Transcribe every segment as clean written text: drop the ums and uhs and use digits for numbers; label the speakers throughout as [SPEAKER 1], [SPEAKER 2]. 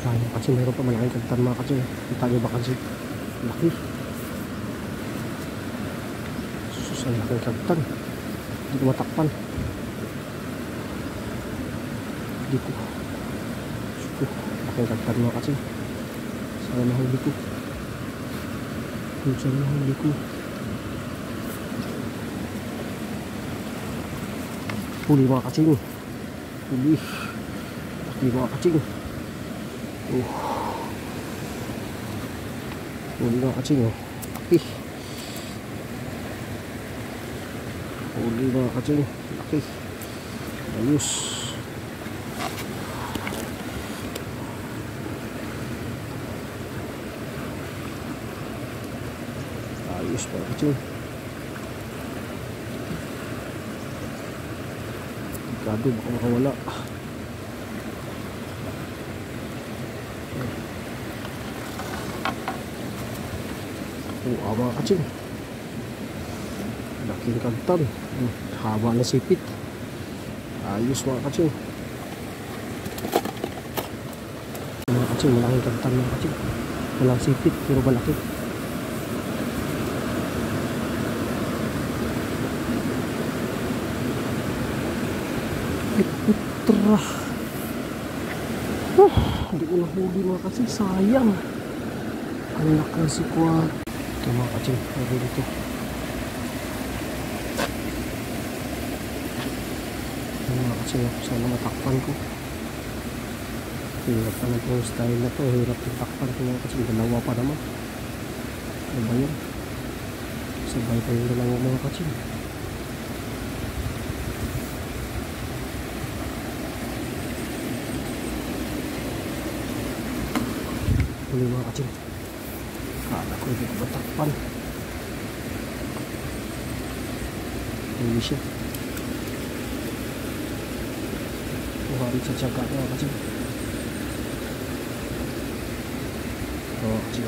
[SPEAKER 1] tayo kasi mayroon pa malaking kagtan mga kasi. Kita nyo ba kasi? Laki. Sus, ang laking kagtan. Hindi ko matakpan. Hindi ko. Sus, laking kagtan mga kasi. Sana mahuli ko. Sana mahuli ko. Huli mga kaching. Huli. Laki mga kaching. Huli mga kaching. Laki. Huli mga kaching. Laki. Ayos. Ayos mga kaching. Delikado, baka makawala. Mga kaching. Laking kagtan. Haba na sipit. Ayos mga kaching. Mga kaching, malaking kagtan mga kaching. Walang sipit pero malaki. Putra. Hindi ko nahuli mga kaching. Sayang. Ang lakas si Kuwat. Ito mga kaching. Lagi dito. Mga kaching ako. Sana matakpan ko. Hirap pa na itong style na ito. Hirap matakpan ko mga kaching. Dalawa pa naman. Ano ba yan? Sabay pa yung dalawa mga kaching. Huli mga kaching. Kala ko hindi ko matakpan. Huli siya. Kuharin sa tiyaga mga kaching. Oo kaching.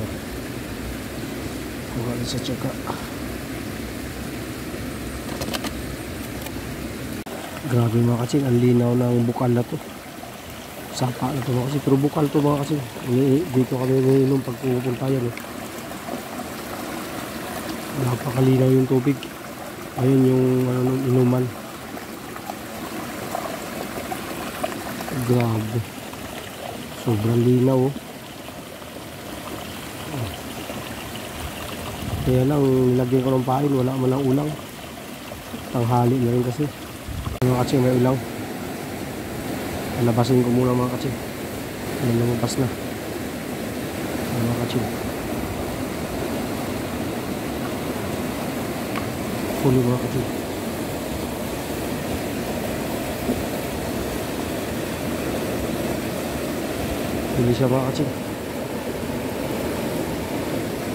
[SPEAKER 1] Kuharin sa tiyaga. Grabe mga kaching. Ang linaw ng bukal na to. Sapa na ito mga kasi, pero bukal ito mga kasi. Dito kami umiinom pag pupunta yan. Napakalinaw yung tubig. Ayun yung inuman. Grabe. Sobrang linaw. Kaya lang nilagyan ko ng pain, wala man lang ulang. Tanghali na rin kasi. Mga kasi may ulang. Labasin ko muna mga kaching. Lumabas na mga kaching. Huli mga kaching. Huli siya mga kaching.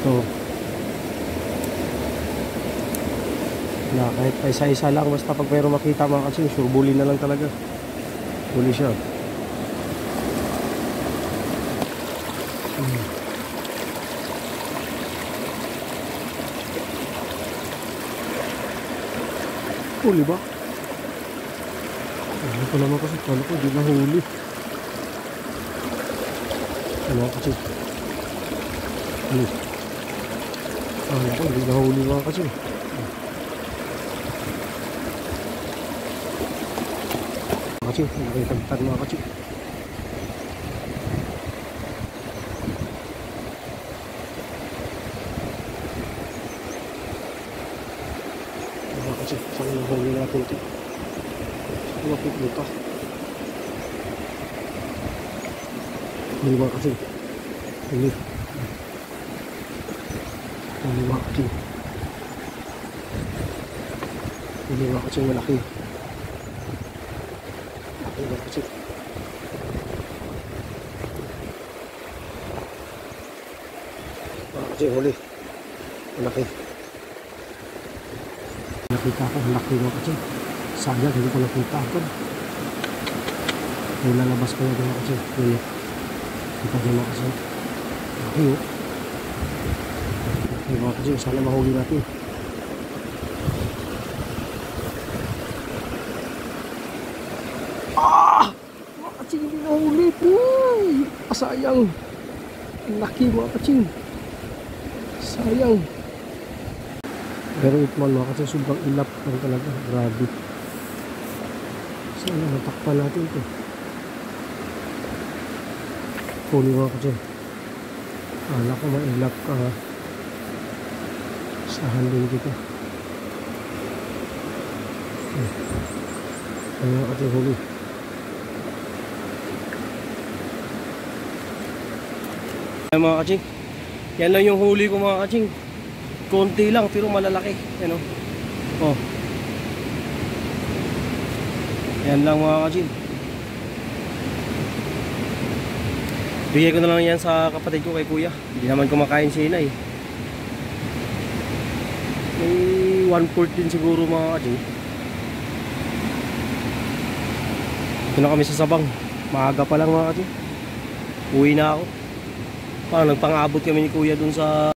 [SPEAKER 1] Ito na kahit pa isa-isa lang, basta pag mayroong makita mga kaching, surbuli na lang talaga. Huli siya. Huli ba? Ano ko naman kasi, kala ko hindi na huli. Ano kasi? Huli. Kala ko hindi na huli mga kasi. Kasi, nakikagtan mga kasi. Mga kasi, saan nahuli natin ito? Saan napupunta? Huli mga kasi. Huli. Huli mga kasi. Huli mga kasi malaki. Kasi huli malaki. Nakita ko malaki mo kasi sayang hindi ko nakita ito. May lalabas ko na mga kasi huli. Kita nyo mga kasi malaki o. Okay mga kasi sana mahuli natin. Hindi nahuli. sayang. Laki mga kaching. Sayang. Pero ito man mga kaching, sobrang ilap lang talaga. Grabe. Sana natakpan natin ito. Huli mga kaching. Alam ko mailap ka. Sahan din kita. Ano mga kaching huli. Mga kaching, yan lang yung huli ko mga kaching. Konti lang pero malalaki. Ano? Oh. Yan lang mga kaching. Bigay ko na lang yan sa kapatid ko kay kuya. Hindi naman kumakain siya eh. May 1/4 din siguro mga kaching. Ito na kami sa Sabang. Maaga pa lang mga kaching. Uwi na ako. Parang nagpang-abot kami ni kuya dun sa